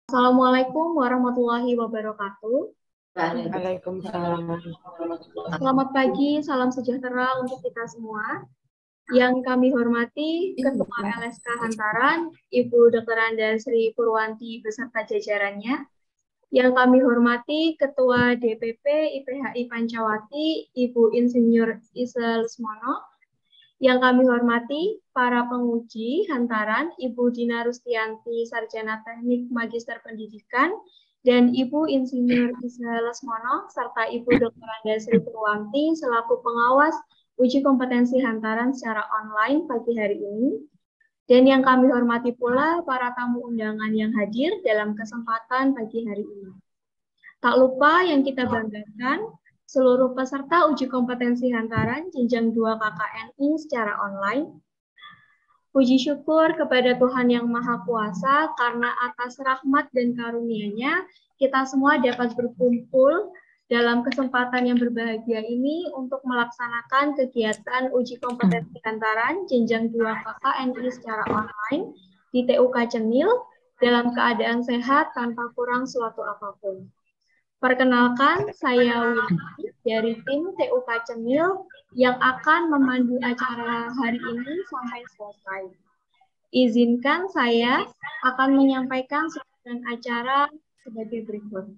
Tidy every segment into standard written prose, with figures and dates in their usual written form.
Assalamualaikum warahmatullahi wabarakatuh. Waalaikumsalam. Selamat pagi, salam sejahtera untuk kita semua. Yang kami hormati Ketua LSK Hantaran, Ibu Dr. Anda Sri Purwanti beserta jajarannya. Yang kami hormati Ketua DPP IPHI Pancawati, Ibu Insinyur Isa Lesmono. Yang kami hormati para penguji Hantaran, Ibu Dina Rustianti, Sarjana Teknik Magister Pendidikan, dan Ibu Insinyur Isa Lesmono, serta Ibu Dr. Anda Sri Purwanti selaku pengawas uji kompetensi Hantaran secara online pagi hari ini. Dan yang kami hormati pula para tamu undangan yang hadir dalam kesempatan pagi hari ini. Tak lupa yang kita banggakan, seluruh peserta uji kompetensi Hantaran jenjang 2 KKNI secara online. Puji syukur kepada Tuhan Yang Maha Kuasa karena atas rahmat dan karunia-Nya kita semua dapat berkumpul dalam kesempatan yang berbahagia ini untuk melaksanakan kegiatan uji kompetensi Hantaran jenjang 2 KKNI secara online di TUK Cenil dalam keadaan sehat tanpa kurang suatu apapun. Perkenalkan, saya Winnie dari tim TUK Cenil yang akan memandu acara hari ini sampai selesai. Izinkan saya akan menyampaikan susunan acara sebagai berikut.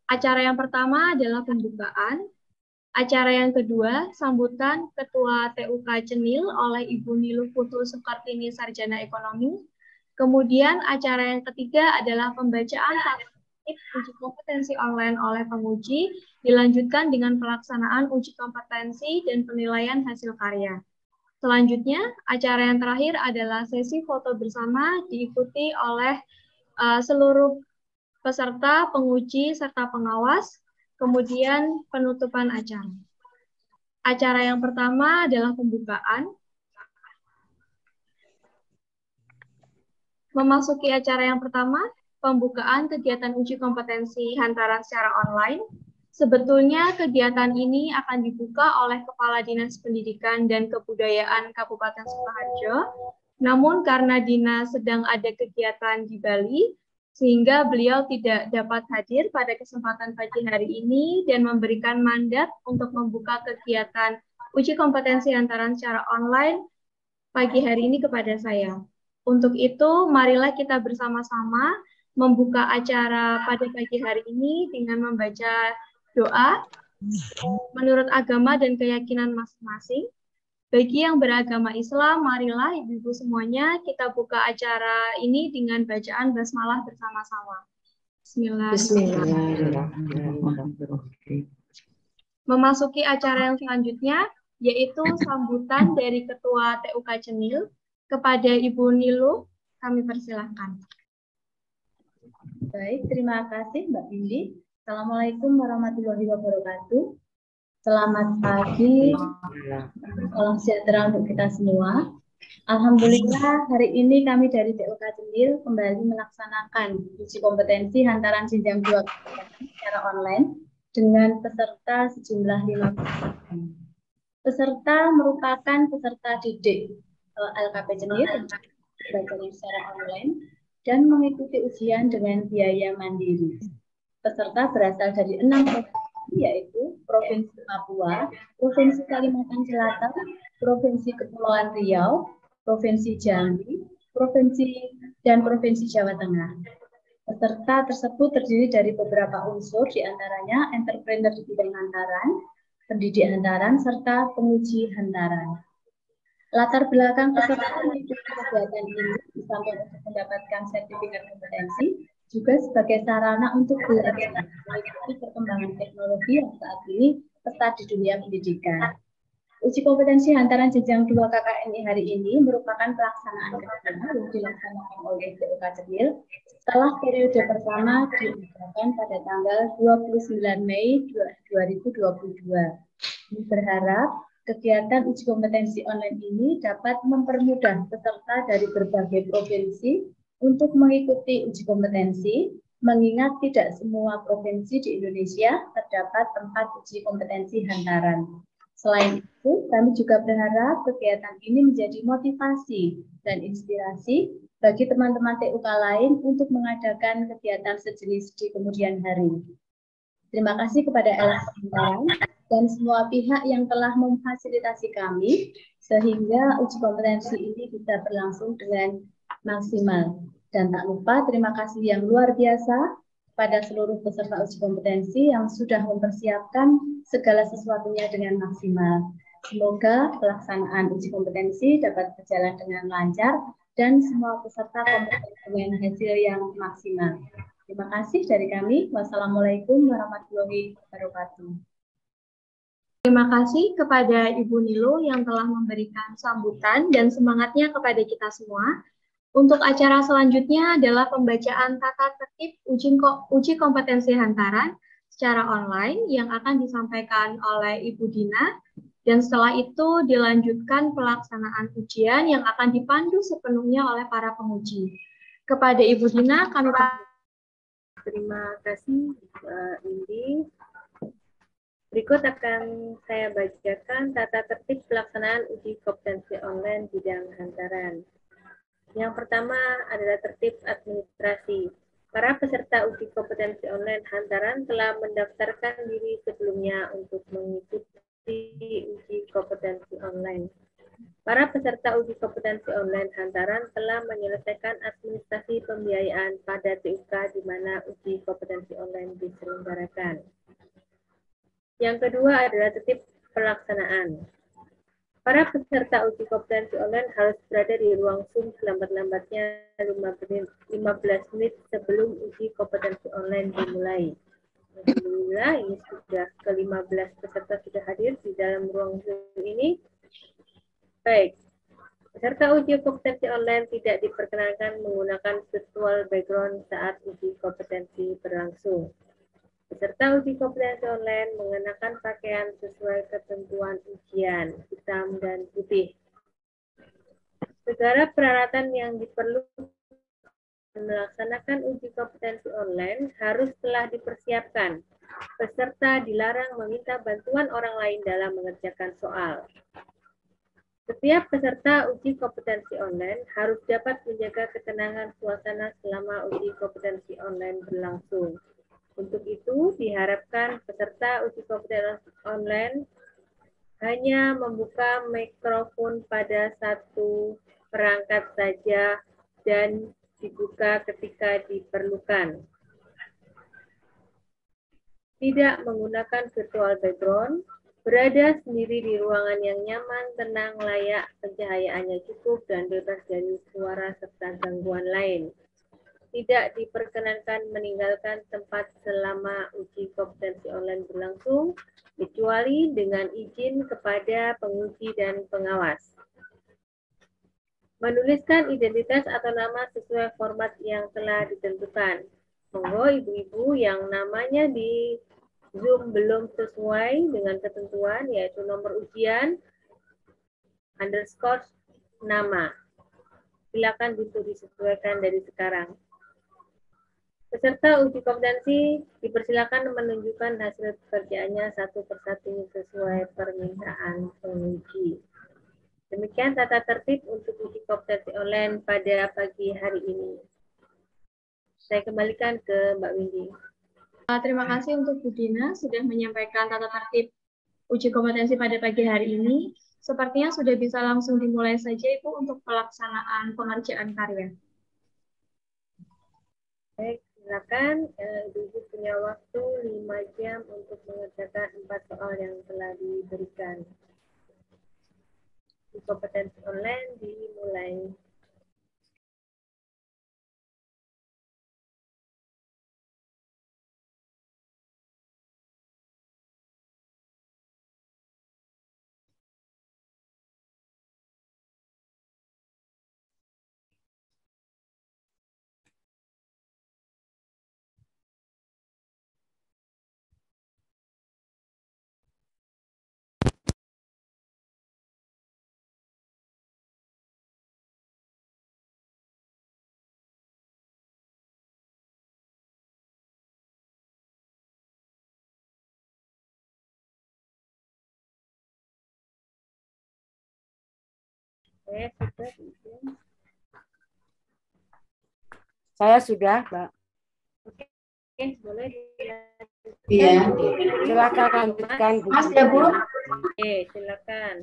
Acara yang pertama adalah pembukaan. Acara yang kedua, sambutan Ketua TUK Cenil oleh Ibu Niluh Putu Sukartini, Sarjana Ekonomi. Kemudian acara yang ketiga adalah pembacaan uji kompetensi online oleh penguji, dilanjutkan dengan pelaksanaan uji kompetensi dan penilaian hasil karya. Selanjutnya, acara yang terakhir adalah sesi foto bersama diikuti oleh seluruh peserta, penguji, serta pengawas, kemudian penutupan acara. Acara yang pertama adalah pembukaan. Memasuki acara yang pertama, pembukaan kegiatan uji kompetensi Hantaran secara online. Sebetulnya kegiatan ini akan dibuka oleh Kepala Dinas Pendidikan dan Kebudayaan Kabupaten Sukoharjo. Namun karena Dinas sedang ada kegiatan di Bali, sehingga beliau tidak dapat hadir pada kesempatan pagi hari ini dan memberikan mandat untuk membuka kegiatan uji kompetensi Hantaran secara online pagi hari ini kepada saya. Untuk itu, marilah kita bersama-sama membuka acara pada pagi hari ini dengan membaca doa menurut agama dan keyakinan masing-masing. Bagi yang beragama Islam, marilah ibu-ibu semuanya kita buka acara ini dengan bacaan basmalah bersama-sama. Bismillahirrahmanirrahim. Memasuki acara yang selanjutnya, yaitu sambutan dari Ketua TUK Cenil kepada Ibu Niluh, kami persilahkan. Baik, terima kasih Mbak Windy. Assalamualaikum warahmatullahi wabarakatuh. Selamat pagi, salam sejahtera untuk kita semua. Alhamdulillah hari ini kami dari TUK Cenil kembali melaksanakan uji kompetensi Hantaran jenjang 2 secara online dengan peserta sejumlah 50. Peserta merupakan peserta didik LKP Cenil yang belajar secara online dan mengikuti ujian dengan biaya mandiri. Peserta berasal dari 6 provinsi, yaitu Provinsi Papua, Provinsi Kalimantan Selatan, Provinsi Kepulauan Riau, Provinsi Jambi, dan Provinsi Jawa Tengah. Peserta tersebut terdiri dari beberapa unsur, diantaranya entrepreneur di bidang Hantaran, pendidik Hantaran, serta penguji Hantaran. Latar belakang peserta mengikuti kegiatan ini disampaikan untuk mendapatkan sertifikat kompetensi, juga sebagai sarana untuk belajar mengikuti perkembangan teknologi yang saat ini pesat di dunia pendidikan. Uji kompetensi Hantaran jenjang 2 KKNI hari ini merupakan pelaksanaan kedua yang dilaksanakan oleh TUK Cenil setelah periode pertama dilaksanakan pada tanggal 29 Mei 2022. Kami berharap kegiatan uji kompetensi online ini dapat mempermudah peserta dari berbagai provinsi untuk mengikuti uji kompetensi, mengingat tidak semua provinsi di Indonesia terdapat tempat uji kompetensi Hantaran. Selain itu, kami juga berharap kegiatan ini menjadi motivasi dan inspirasi bagi teman-teman TUK lain untuk mengadakan kegiatan sejenis di kemudian hari. Terima kasih kepada LSK Hantaran dan semua pihak yang telah memfasilitasi kami sehingga uji kompetensi ini bisa berlangsung dengan maksimal. Dan tak lupa terima kasih yang luar biasa pada seluruh peserta uji kompetensi yang sudah mempersiapkan segala sesuatunya dengan maksimal. Semoga pelaksanaan uji kompetensi dapat berjalan dengan lancar dan semua peserta kompeten dengan hasil yang maksimal. Terima kasih dari kami. Wassalamualaikum warahmatullahi wabarakatuh. Terima kasih kepada Ibu Nilo yang telah memberikan sambutan dan semangatnya kepada kita semua. Untuk acara selanjutnya adalah pembacaan tata tertib uji kompetensi hantaran secara online yang akan disampaikan oleh Ibu Dina. Dan setelah itu dilanjutkan pelaksanaan ujian yang akan dipandu sepenuhnya oleh para penguji. Kepada Ibu Dina, kami terima kasih Mbak Indi. Berikut akan saya bacakan tata tertib pelaksanaan uji kompetensi online bidang hantaran. Yang pertama adalah tertib administrasi. Para peserta uji kompetensi online hantaran telah mendaftarkan diri sebelumnya untuk mengikuti uji kompetensi online. Para peserta uji kompetensi online hantaran telah menyelesaikan administrasi pembiayaan pada TUK di mana uji kompetensi online diselenggarakan. Yang kedua adalah tertib pelaksanaan. Para peserta uji kompetensi online harus berada di ruang Zoom selambat-lambatnya 15 menit sebelum uji kompetensi online dimulai. Alhamdulillah, ini sudah ke-15 peserta sudah hadir di dalam ruang Zoom ini. Baik, peserta uji kompetensi online tidak diperkenankan menggunakan virtual background saat uji kompetensi berlangsung. Peserta uji kompetensi online mengenakan pakaian sesuai ketentuan ujian, hitam dan putih. Segala peralatan yang diperlukan melaksanakan uji kompetensi online harus telah dipersiapkan. Peserta dilarang meminta bantuan orang lain dalam mengerjakan soal. Setiap peserta uji kompetensi online harus dapat menjaga ketenangan suasana selama uji kompetensi online berlangsung. Untuk itu, diharapkan peserta uji kompetensi online hanya membuka mikrofon pada satu perangkat saja dan dibuka ketika diperlukan. Tidak menggunakan virtual background, berada sendiri di ruangan yang nyaman, tenang, layak, pencahayaannya cukup, dan bebas dari suara serta gangguan lain. Tidak diperkenankan meninggalkan tempat selama uji kompetensi online berlangsung, kecuali dengan izin kepada penguji dan pengawas. Menuliskan identitas atau nama sesuai format yang telah ditentukan. Monggo ibu-ibu yang namanya di Zoom belum sesuai dengan ketentuan, yaitu nomor ujian, underscore nama. Silakan untuk disesuaikan dari sekarang. Peserta uji kompetensi dipersilakan menunjukkan hasil pekerjaannya satu persatu sesuai permintaan penguji. Demikian tata tertib untuk uji kompetensi online pada pagi hari ini. Saya kembalikan ke Mbak Windy. Terima kasih untuk Bu Dina sudah menyampaikan tata tertib uji kompetensi pada pagi hari ini. Sepertinya sudah bisa langsung dimulai saja Ibu untuk pelaksanaan pengerjaan karya. Baik, silakan. Ibu punya waktu 5 jam untuk mengerjakan 4 soal yang telah diberikan. Uji kompetensi online dimulai. Sudah izin. Saya sudah, Mbak. Oke, boleh. Iya. Silakan lanjutkan, Bu. Mas ya, Bu. Oke, silakan.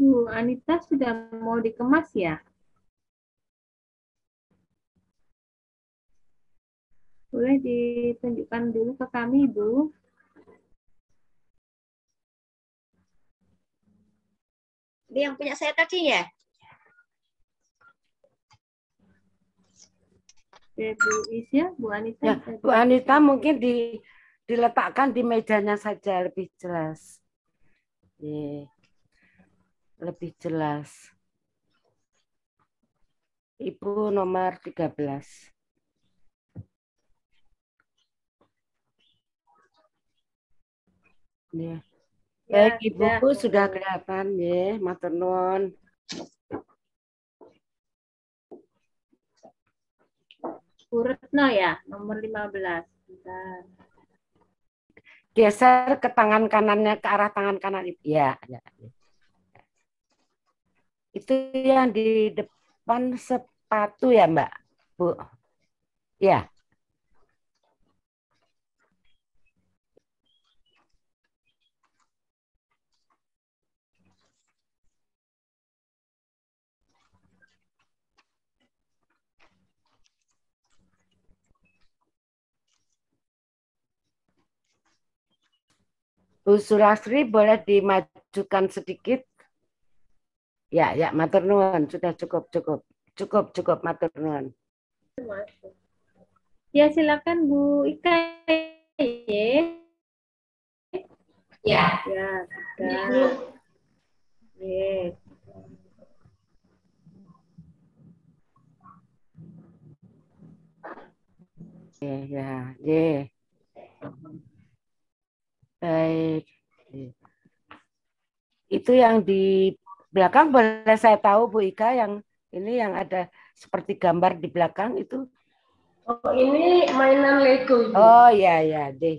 Bu Anita sudah mau dikemas ya? Boleh ditunjukkan dulu ke kami, Bu. Ini yang punya saya tadi ya? Oke, Bu Isya, Bu Anita. Ya, Bu Anita mungkin diletakkan di mejanya saja lebih jelas. Lebih jelas. Ibu nomor 13. Ya. Baik, Ibu sudah kelihatan ya, matur nuwun. Bu Retno ya, nomor 15. Bentar. Geser ke tangan kanannya, ke arah tangan kanan Ibu. Ya, ya. Itu yang di depan sepatu ya, Mbak? Bu. Ya. Bu Surastri boleh dimajukan sedikit? Ya, ya, matur nuwun, sudah cukup matur nuwun. Ya, silakan Bu Ika. Ya. Ya, sudah. Yes. Ya, ya. Baik. Itu yang di belakang boleh saya tahu Bu Ika, yang ini yang ada seperti gambar di belakang itu? Oh, ini mainan Lego, Ibu. Oh ya ya, deh.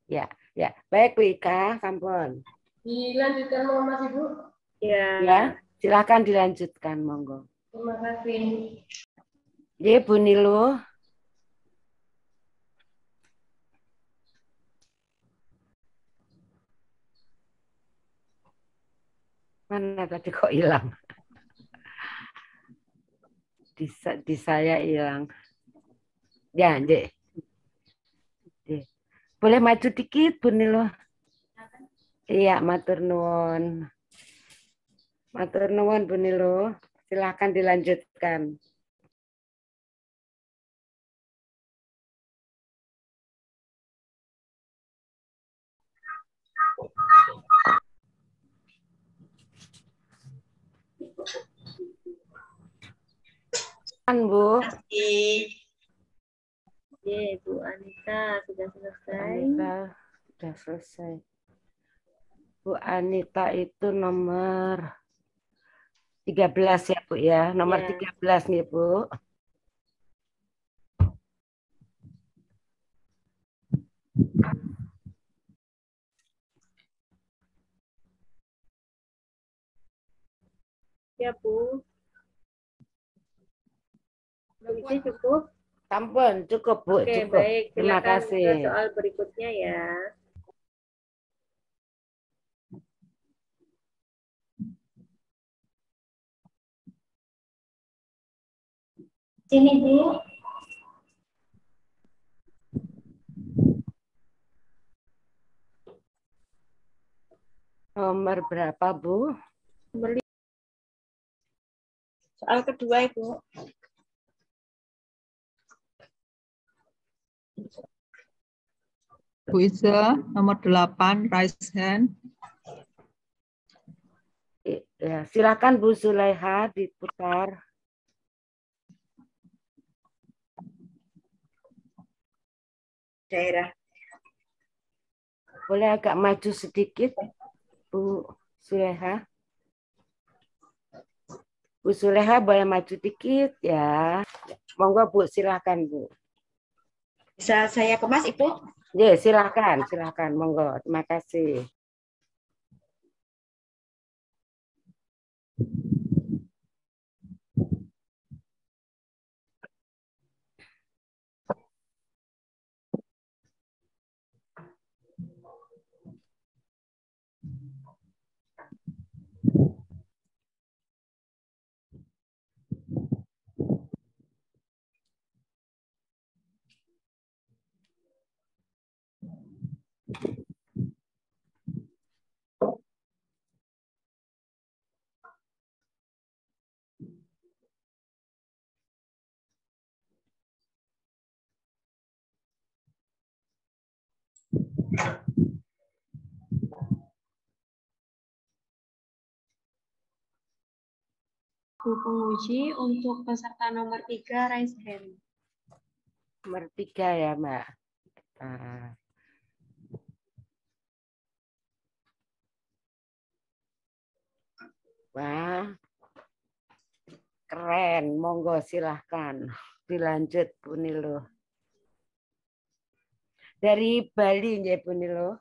Ya, ya. Baik Bu Ika, sampun. Dilanjutkan mau Mas Ibu? Ya. Ya, silakan dilanjutkan, monggo. Terima kasih. Ya, Bu Nilu. Mana tadi kok hilang? Di saya hilang. Ya, Dek. Boleh maju dikit, Bu Nilu? Iya, matur nuwun. Matur nuwun, Bu Nilu. Silakan dilanjutkan. Bu. Oke, Bu Anita sudah selesai. Anita sudah selesai. Bu Anita itu nomor 13 ya, Bu ya. Nomor Ya. 13 nih, Bu. Ya, Bu. Bisa cukup? Sampun, cukup, Bu. Oke, Cukup. baik. Terima Silakan ke kasih. soal berikutnya ya. Sini, Bu. Nomor berapa, Bu? Soal kedua, Ibu. Bu Isa, nomor 8, raise hand. Ya, silakan Bu Zulaiha diputar. Daerah. Boleh agak maju sedikit, Bu Zulaiha? Bu Zulaiha boleh maju dikit ya. Monggo Bu, silakan Bu. Bisa saya kemas, Ibu? Ya, silakan, silakan. Monggo, terima kasih. Bu penguji untuk peserta nomor 3 raise hand. Nomor 3 ya, Mbak. Nah. Wah, keren. Monggo silahkan. Dilanjut, Bu Nilo. Dari Bali, ya, Bu Nilo.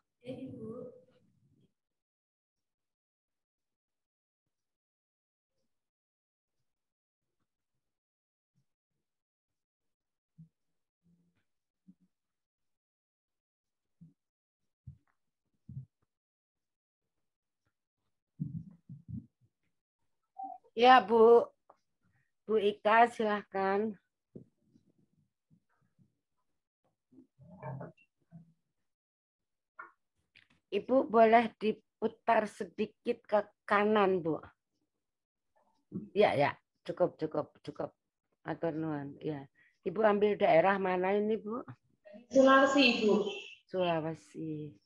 Ya, Bu. Bu Ika, silahkan. Ibu boleh diputar sedikit ke kanan, Bu. Ya, ya. Cukup, cukup, cukup. Atur nuwun. Ya. Ibu ambil daerah mana ini, Bu? Sulawesi, Ibu. Sulawesi.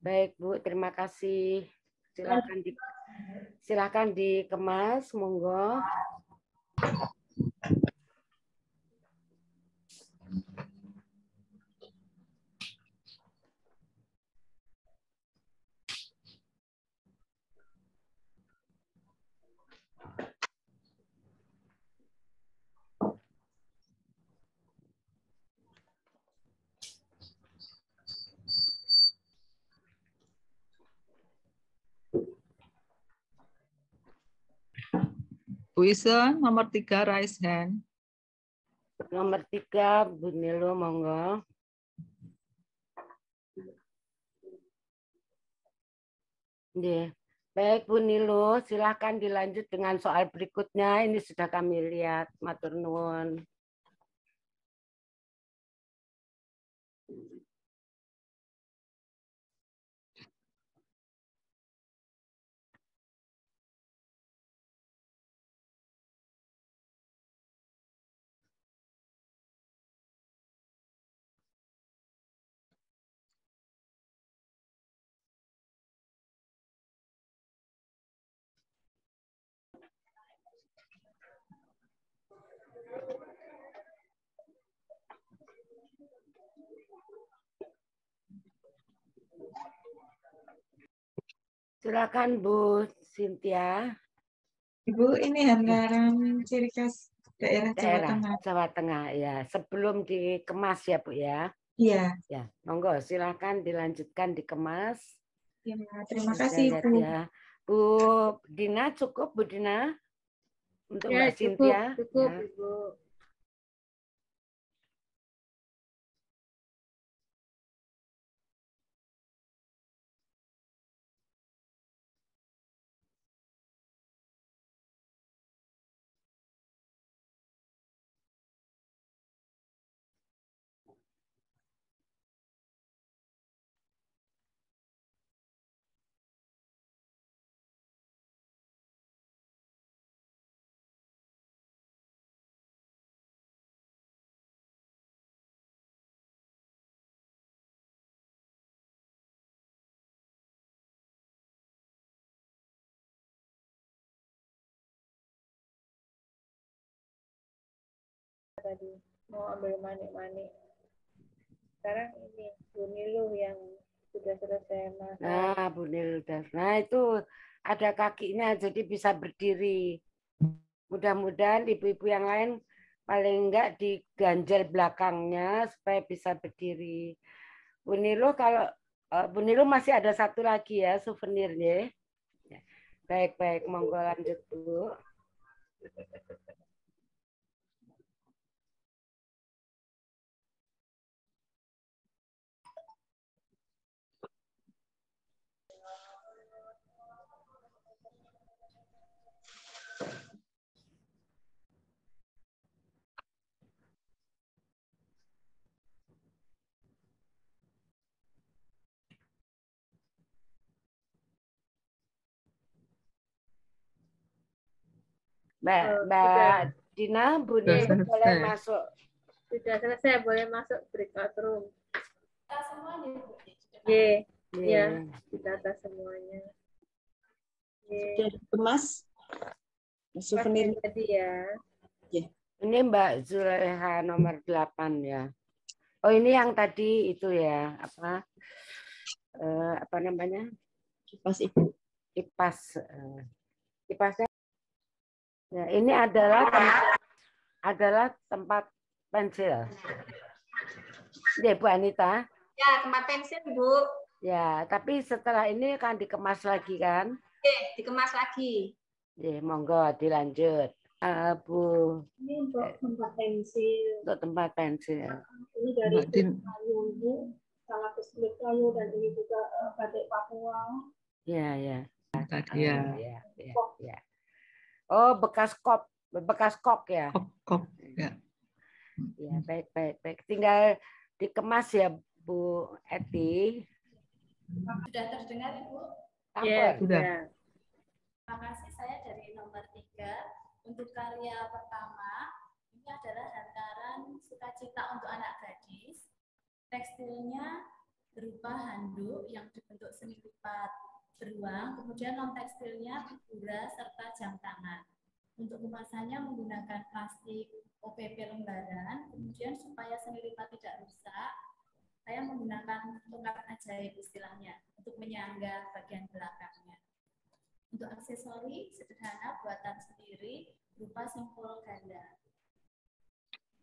Baik, Bu. Terima kasih. Silakan dikemas, monggo. Bu Isa, nomor 3, raise hand. Nomor 3, Bu Nilo, monggo. Yeah. Baik, Bu Nilo, silakan dilanjut dengan soal berikutnya. Ini sudah kami lihat, matur nuwun. Silakan Bu Cynthia. Ibu, ini anggaran ciri khas daerah Jawa Tengah. Jawa Tengah ya. Sebelum dikemas ya, Bu ya. Iya. Ya, monggo silakan dilanjutkan dikemas. Ya, terima kasih, lihat, Bu. ya. Bu Dina cukup, Bu Dina? Untuk Ya, Mbak Cynthia. cukup, Ya. Ibu. tadi mau ambil manik-manik. Sekarang ini Bu Niluh yang sudah selesai masak. Nah, Bu Nil udah. Nah, itu ada kakinya jadi bisa berdiri. Mudah-mudahan ibu-ibu yang lain paling enggak diganjel belakangnya supaya bisa berdiri. Bu Niluh kalau Bu Niluh masih ada satu lagi ya souvenirnya. Baik-baik, monggo lanjut Bu. Mbak Dina, Bu Niluh boleh masuk. Sudah selesai, boleh masuk breakout room. Kita semua nih, Bu. Ya, ditata semuanya. Sudah dikemas souvenir Tadi ya. Ini Mbak Zuleha nomor 8 ya. Oh, ini yang tadi itu ya, apa namanya? kipas Ibu. Kipas. Kipasnya. Ya, ini adalah tempat pensil. Ya, Bu Anita. Ya, tempat pensil, Bu. Ya, tapi setelah ini akan dikemas lagi kan? Oke, dikemas lagi. Ya, monggo dilanjut. Bu. Ini untuk tempat pensil. Untuk tempat pensil. Ini dari kayu ini, salah kesulit kayu, dan ini juga batik Papua. Ya, ya. Tadi ya. Ya. Oh, bekas kok ya. Kop. Ya. Ya, baik. Tinggal dikemas ya, Bu Eti. Sudah terdengar, Ibu? Ya, sudah. Terima kasih, saya dari nomor 3. Untuk karya pertama, ini adalah hantaran sukacita untuk anak gadis. Tekstilnya berupa handuk yang dibentuk seni lipat beruang, kemudian non tekstilnya figura serta jam tangan. Untuk kemasannya menggunakan plastik OPP lembaran, kemudian supaya seni lipat tidak rusak, saya menggunakan tongkat ajaib istilahnya untuk menyangga bagian belakangnya. Untuk aksesori sederhana buatan sendiri berupa simpul ganda.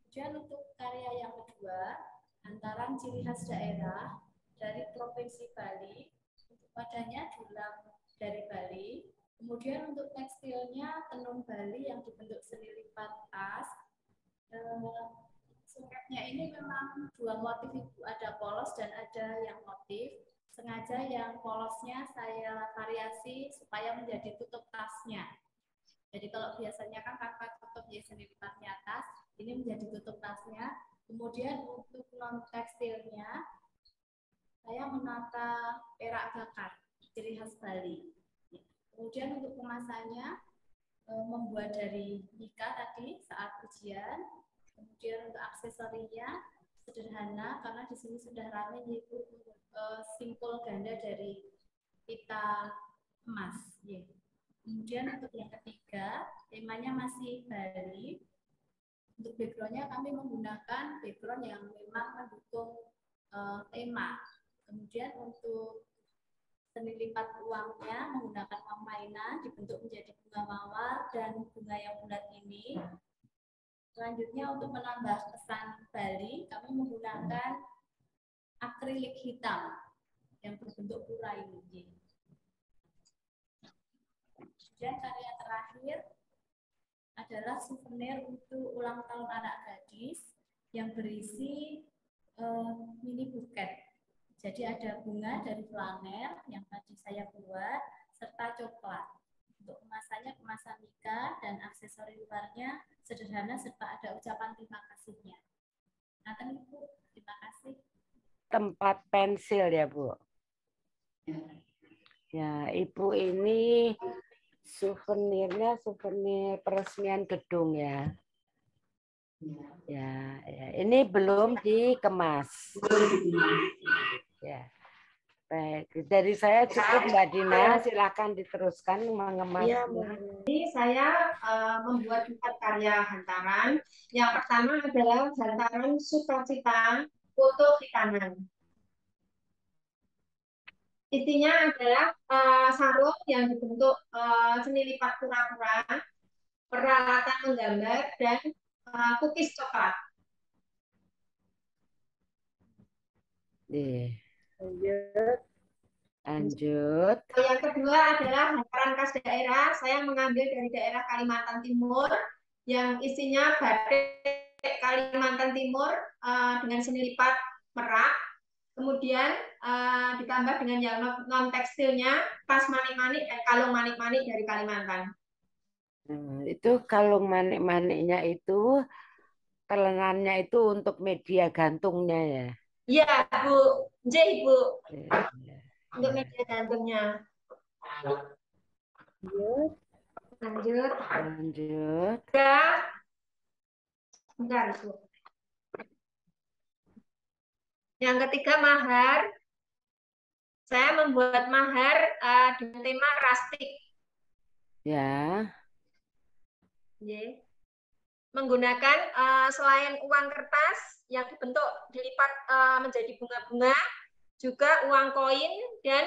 Kemudian untuk karya yang kedua, hantaran ciri khas daerah dari Provinsi Bali. Untuk wadahnya dulang dari Bali. Kemudian untuk tekstilnya tenun Bali yang dibentuk seni lipat tas. Suketnya ini memang dua motif, Ibu, ada polos dan ada yang motif. Sengaja yang polosnya saya variasi supaya menjadi tutup tasnya. Jadi kalau biasanya kan kakak tutup ya seni lipatnya tas, ini menjadi tutup tasnya. Kemudian untuk non tekstilnya, saya menata perak bakar, ciri khas Bali. Kemudian untuk kemasannya, membuat dari mika tadi saat ujian. Kemudian untuk aksesorinya sederhana karena di sini sudah ramai, yaitu simpul ganda dari pita emas. Kemudian untuk yang ketiga, temanya masih Bali. Untuk backgroundnya kami menggunakan background yang memang mendukung tema. Kemudian untuk seni lipat uangnya menggunakan uang mainan dibentuk menjadi bunga mawar dan bunga yang bulat ini. Selanjutnya untuk menambah kesan Bali, kami menggunakan akrilik hitam yang berbentuk pura ini. Dan karya terakhir adalah souvenir untuk ulang tahun anak gadis yang berisi mini buket. Jadi ada bunga dari flanel yang tadi saya buat serta coklat. Untuk kemasannya kemasan mika dan aksesori luarnya sederhana serta ada ucapan terima kasihnya. Nah, Ibu, terima kasih. Tempat pensil ya, Bu. Ya, Ibu ini souvenirnya souvenir peresmian gedung ya. Ya, ini belum dikemas. Ya. Baik, dari saya cukup Mbak Dina, silakan diteruskan mengemas. Iya, Jadi saya membuat 4 karya hantaran. Yang pertama adalah hantaran sukacita foto hitanan. Intinya adalah sarung yang dibentuk seni lipat kura-kura, peralatan menggambar, dan cookies coklat. Lanjut. Lanjut. Yang kedua adalah hantaran khas daerah. Saya mengambil dari daerah Kalimantan Timur yang isinya batik Kalimantan Timur dengan seni lipat merak. Kemudian ditambah dengan yang non tekstilnya, tas manik-manik dan kalung manik-manik dari Kalimantan. Itu kalung manik-maniknya itu telengannya itu untuk media gantungnya ya? Iya, Bu. J, Bu. Untuk media gantungnya. Lanjut. Lanjut. Udah. Bentar, Bu. Yang ketiga, mahar. Saya membuat mahar dengan tema rustic. Ya. Yeah. Menggunakan selain uang kertas yang dibentuk dilipat menjadi bunga-bunga, juga uang koin dan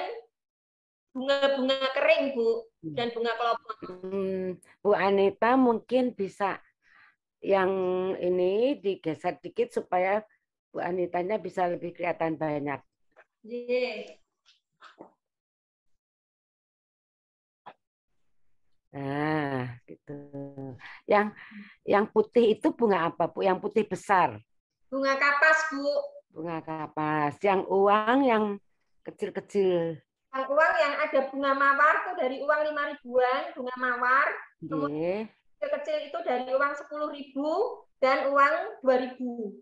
bunga-bunga kering, Bu, dan bunga kelopon. Bu Anita mungkin bisa yang ini digeser dikit supaya Bu Anitanya bisa lebih kelihatan banyak. Yeah. Nah, gitu. Yang putih itu bunga apa, Bu? Yang putih besar. Bunga kapas, Bu. Bunga kapas. Yang uang yang kecil-kecil. Yang uang yang ada bunga mawar tuh dari uang 5 ribuan, bunga mawar. Kemudian kecil itu dari uang 10.000 dan uang 2.000.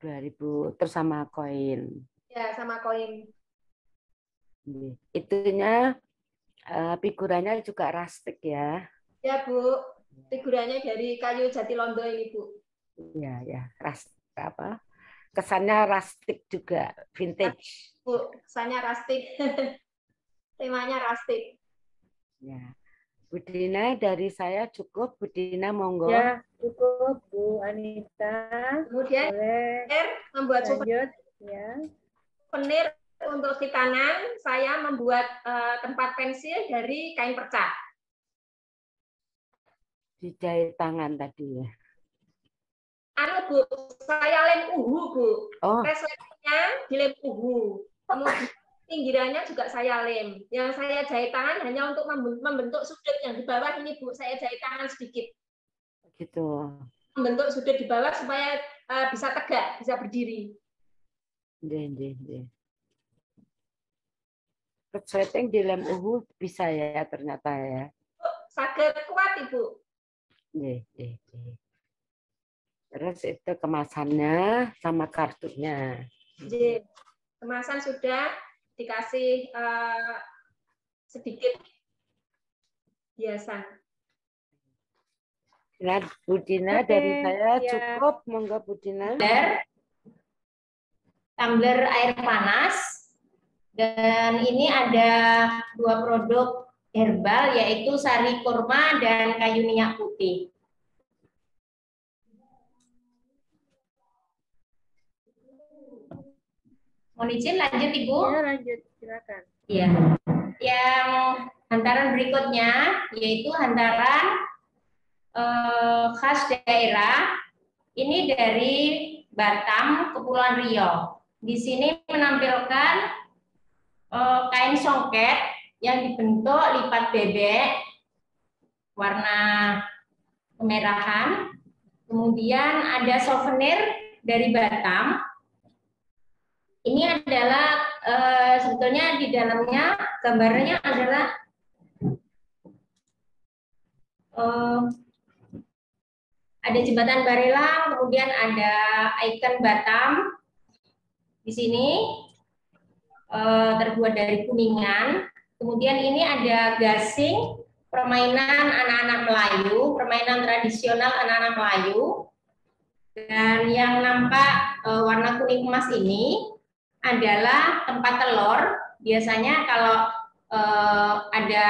2.000 terus sama koin. Ya, sama koin. Itunya figurannya juga rustic ya. Ya, Bu. Figurannya dari kayu Jatilondo ini, Bu. Iya, ya. Apa? Kesannya rustic juga, vintage. Bu, kesannya rustic. Temanya rustic. Ya. Bu Dina, dari saya cukup. Bu Dina, monggo. Ya, cukup Bu Anita. Kemudian membuat lanjut. Ya. Souvenir untuk hitanan, saya membuat tempat pensil dari kain perca. Dijahit tangan tadi ya. Bu, saya lem uhu, Bu. Oh. Resletingnya di lem uhu. Kemudian pinggirannya juga saya lem. Yang saya jahit tangan hanya untuk membentuk sudut yang di bawah ini, Bu. Saya jahit tangan sedikit. Gitu. Membentuk sudut di bawah supaya bisa tegak, bisa berdiri. Resleting di lem uhu bisa ya ternyata ya. Sangat kuat, Ibu. Terus itu kemasannya sama kartunya. Kemasan sudah dikasih sedikit hiasan. Nah, Bu Dina, dari saya cukup. Monggo Bu Dina. Tumbler air panas. Dan ini ada 2 produk herbal, yaitu sari kurma dan kayu minyak putih. Mohon izin lanjut, Ibu. Ya, lanjut, silakan. Iya. Yang hantaran berikutnya yaitu hantaran khas daerah. Ini dari Batam, Kepulauan Riau. Di sini menampilkan kain songket yang dibentuk lipat bebek warna kemerahan. Kemudian ada souvenir dari Batam. Ini adalah sebetulnya di dalamnya gambarnya adalah ada jembatan Barelang, kemudian ada ikon Batam di sini terbuat dari kuningan. Kemudian ini ada gasing, permainan anak-anak Melayu, permainan tradisional anak-anak Melayu. Dan yang nampak warna kuning emas ini adalah tempat telur biasanya kalau ada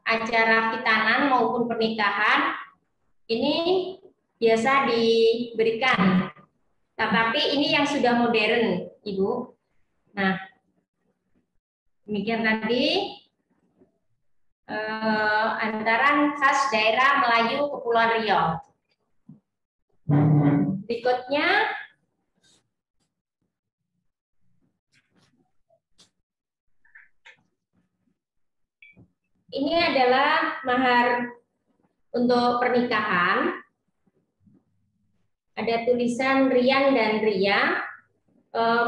acara khitanan maupun pernikahan ini biasa diberikan. Tetapi ini yang sudah modern, Ibu. Nah, demikian tadi antaran khas daerah Melayu Kepulauan Riau. Berikutnya ini adalah mahar untuk pernikahan. Ada tulisan Rian dan Ria.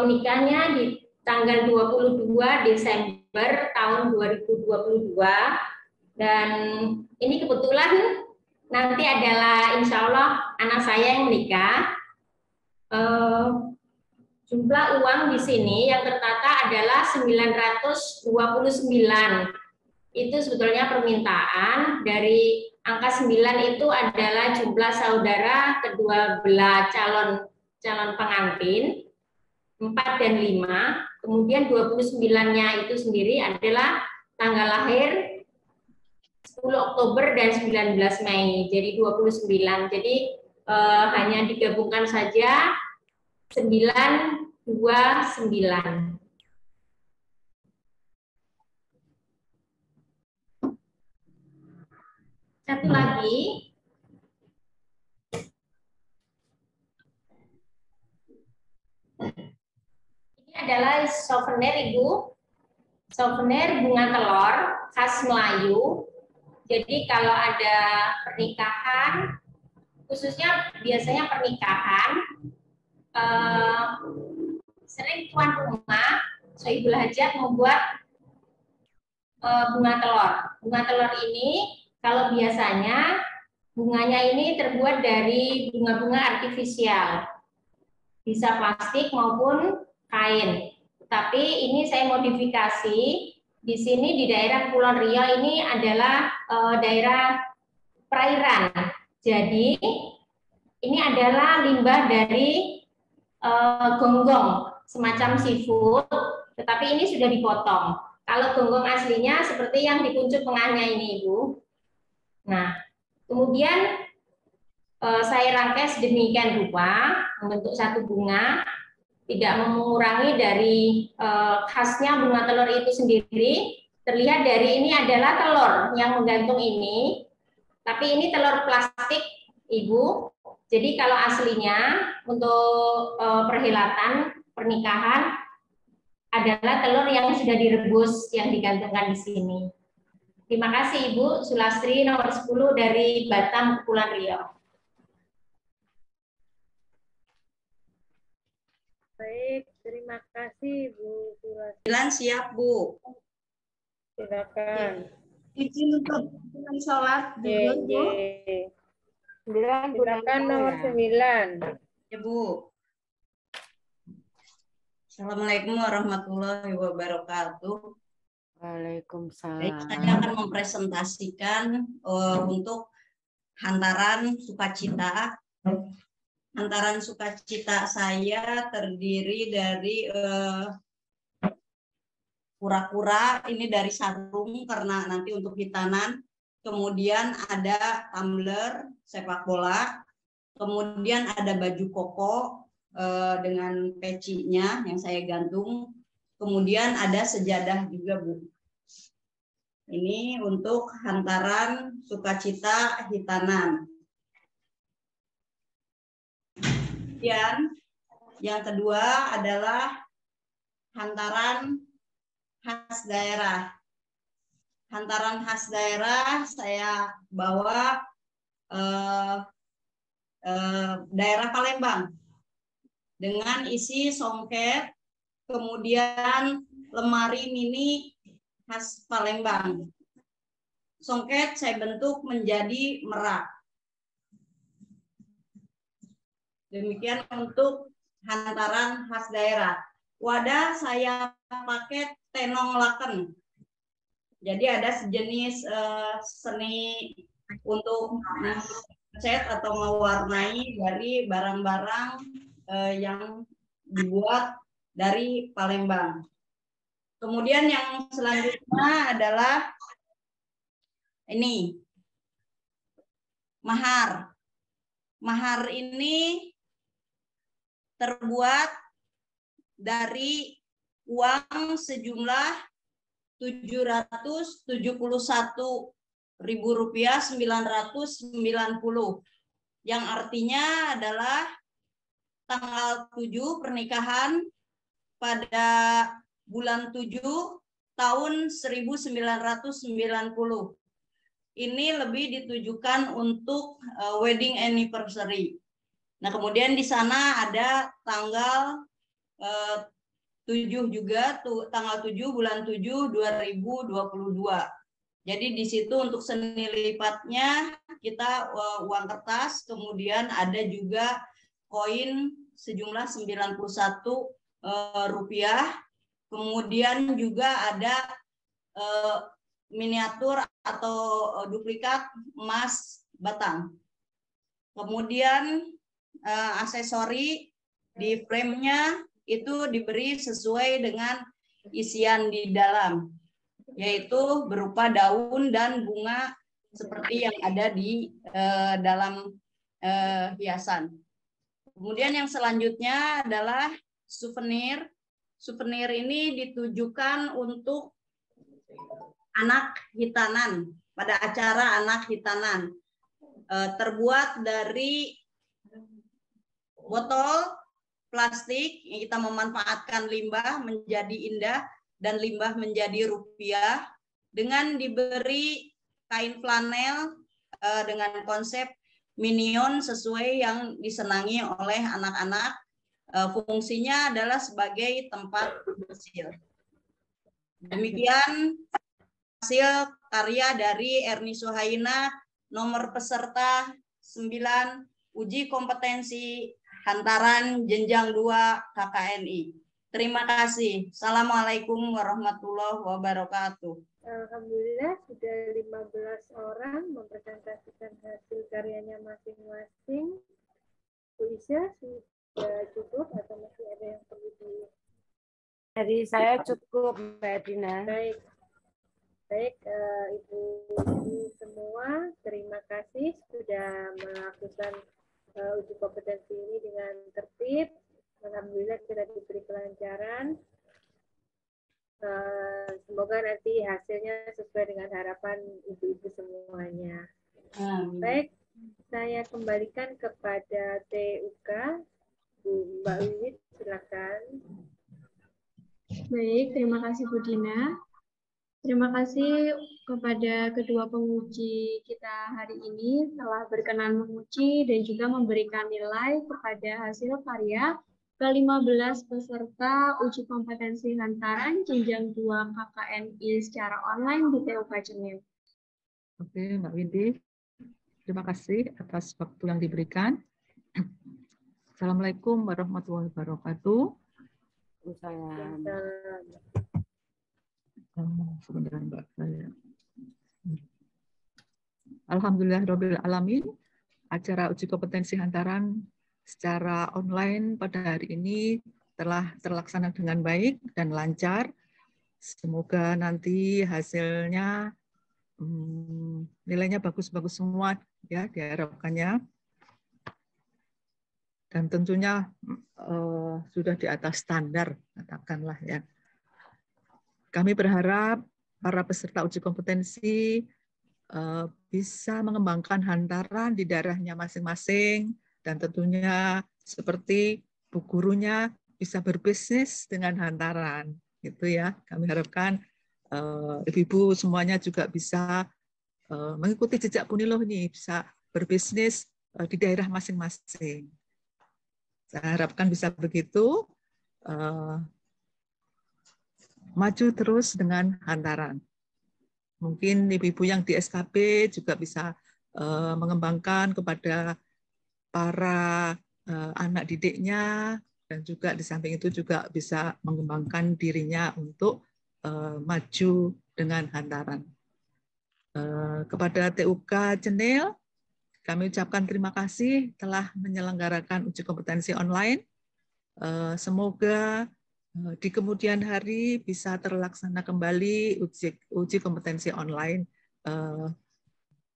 Menikahnya di tanggal 22 Desember tahun 2022. Dan ini kebetulan nanti adalah insya Allah anak saya yang menikah. Jumlah uang di sini yang tertata adalah 929. Itu sebetulnya permintaan. Dari angka 9 itu adalah jumlah saudara kedua belah calon pengantin 4 dan 5. Kemudian 29-nya itu sendiri adalah tanggal lahir 10 Oktober dan 19 Mei. Jadi 29. Jadi hanya digabungkan saja 929. Satu lagi, ini adalah souvenir Ibu, souvenir bunga telur khas Melayu. Jadi kalau ada pernikahan, khususnya biasanya pernikahan, sering tuan rumah, Sohibul Hajat membuat bunga telur. Bunga telur ini kalau biasanya bunganya ini terbuat dari bunga-bunga artifisial, bisa plastik maupun kain. Tapi ini saya modifikasi. Di sini di daerah Kepulauan Riau ini adalah daerah perairan. Jadi ini adalah limbah dari gonggong, semacam seafood, tetapi ini sudah dipotong. Kalau gonggong aslinya seperti yang di kuncup tengahnya ini, Ibu. Nah, kemudian saya rangkai sedemikian rupa, membentuk satu bunga, tidak mengurangi dari khasnya bunga telur itu sendiri. Terlihat dari ini adalah telur yang menggantung ini, tapi ini telur plastik, Ibu. Jadi kalau aslinya untuk perhelatan pernikahan adalah telur yang sudah direbus yang digantungkan di sini. Terima kasih Ibu. Sulastri nomor 10 dari Batam, Kepulauan Riau. Baik, terima kasih Bu Sulastri. Siap Bu. Silakan. Izin untuk sholat dulu Bu. Silakan nomor 9. Ya Bu. Assalamualaikum warahmatullahi wabarakatuh. Waalaikumsalam. Baik, saya akan mempresentasikan untuk hantaran sukacita. Hantaran sukacita saya terdiri dari kura-kura, ini dari sarung karena nanti untuk hitanan. Kemudian ada tumbler sepak bola. Kemudian ada baju koko dengan pecinya yang saya gantung. Kemudian ada sejadah juga, Bu. Ini untuk hantaran sukacita hitanan. Kemudian yang kedua adalah hantaran khas daerah. Hantaran khas daerah saya bawa daerah Palembang dengan isi songket, kemudian lemari mini khas Palembang. Songket saya bentuk menjadi merak. Demikian untuk hantaran khas daerah. Wadah saya pakai tenong laken. Jadi ada sejenis seni untuk cat atau mewarnai dari barang-barang yang dibuat dari Palembang. Kemudian yang selanjutnya adalah ini, mahar. Mahar ini terbuat dari uang sejumlah Rp771.990, yang artinya adalah tanggal 7 pernikahan pada bulan 7 tahun 1990. Ini lebih ditujukan untuk wedding anniversary. Nah, kemudian di sana ada tanggal 7 juga, tanggal 7 bulan 7 2022. Jadi di situ untuk seni lipatnya kita uang kertas, kemudian ada juga koin sejumlah Rp91, kemudian juga ada miniatur atau duplikat emas batang. Kemudian aksesori di frame-nya itu diberi sesuai dengan isian di dalam, yaitu berupa daun dan bunga seperti yang ada di dalam hiasan. Kemudian yang selanjutnya adalah souvenir. Souvenir ini ditujukan untuk anak hitanan, pada acara anak hitanan. Terbuat dari botol plastik yang kita memanfaatkan limbah menjadi indah dan limbah menjadi rupiah, dengan diberi kain flanel dengan konsep minion sesuai yang disenangi oleh anak-anak. Fungsinya adalah sebagai tempat berhasil. Demikian hasil karya dari Erni Suhaina, nomor peserta 9, uji kompetensi hantaran jenjang 2 KKNI. Terima kasih. Assalamualaikum warahmatullahi wabarakatuh. Alhamdulillah sudah 15 orang mempresentasikan hasil karyanya masing-masing. Bu Isya sudah cukup atau masih ada yang perlu di... Dari saya cukup, Mbak Dina. Baik, Ibu semua, terima kasih sudah melakukan uji kompetensi ini dengan tertib. Alhamdulillah kita diberi kelancaran. Semoga nanti hasilnya sesuai dengan harapan ibu-ibu semuanya. Baik, saya kembalikan kepada TUK. Mbak Wiwit, silakan. Baik, terima kasih Bu Dina. Terima kasih kepada kedua penguji kita hari ini telah berkenan menguji dan juga memberikan nilai kepada hasil karya ke-15 peserta uji kompetensi hantaran jenjang 2 KKNI secara online di TUK Cenil. Oke, Mbak Windy. Terima kasih atas waktu yang diberikan. Assalamualaikum warahmatullahi wabarakatuh. Sebentar, Mbak. Alhamdulillahirabbil alamin. Acara uji kompetensi hantaran secara online pada hari ini telah terlaksana dengan baik dan lancar. Semoga nanti hasilnya nilainya bagus-bagus semua ya diharapkannya. Dan tentunya sudah di atas standar, katakanlah ya. Kami berharap para peserta uji kompetensi bisa mengembangkan hantaran di daerahnya masing-masing, dan tentunya seperti bu gurunya bisa berbisnis dengan hantaran, gitu ya. Kami harapkan ibu-ibu semuanya juga bisa mengikuti jejak Bu Niloh ini, bisa berbisnis di daerah masing-masing. Saya harapkan bisa begitu. Maju terus dengan hantaran. Mungkin ibu-ibu yang di SKB juga bisa mengembangkan kepada para anak didiknya, dan juga di samping itu juga bisa mengembangkan dirinya untuk maju dengan hantaran. Kepada TUK Cenil, kami ucapkan terima kasih telah menyelenggarakan uji kompetensi online. Semoga di kemudian hari bisa terlaksana kembali uji kompetensi online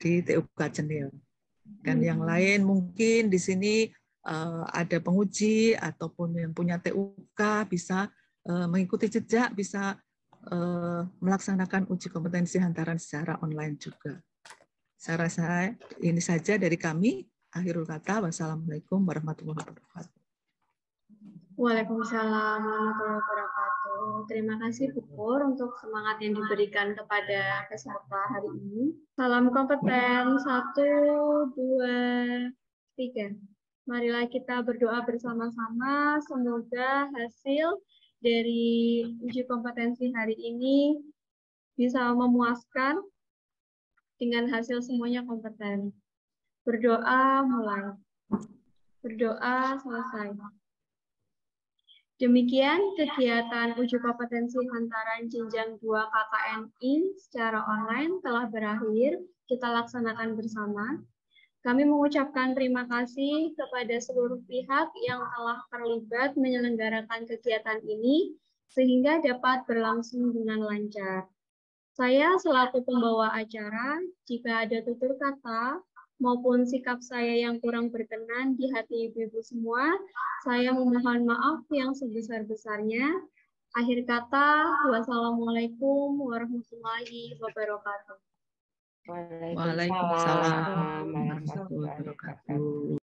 di TUK Cenil. Dan yang lain mungkin di sini ada penguji ataupun yang punya TUK bisa mengikuti jejak, bisa melaksanakan uji kompetensi hantaran secara online juga. Saya rasa ini saja dari kami. Akhirul kata, wassalamualaikum warahmatullahi wabarakatuh. Waalaikumsalam warahmatullahi wabarakatuh. Terima kasih Bu Pur untuk semangat yang diberikan kepada peserta hari ini. Salam kompeten 1, 2, 3. Marilah kita berdoa bersama-sama. Semoga hasil dari uji kompetensi hari ini bisa memuaskan dengan hasil semuanya kompeten. Berdoa mulai. Berdoa selesai. Demikian kegiatan uji kompetensi hantaran jenjang 2 KKNI secara online telah berakhir. Kita laksanakan bersama. Kami mengucapkan terima kasih kepada seluruh pihak yang telah terlibat menyelenggarakan kegiatan ini sehingga dapat berlangsung dengan lancar. Saya selaku pembawa acara, jika ada tutur kata maupun sikap saya yang kurang berkenan di hati ibu-ibu semua, saya memohon maaf yang sebesar-besarnya. Akhir kata, wassalamualaikum warahmatullahi wabarakatuh. Waalaikumsalam warahmatullahi wabarakatuh.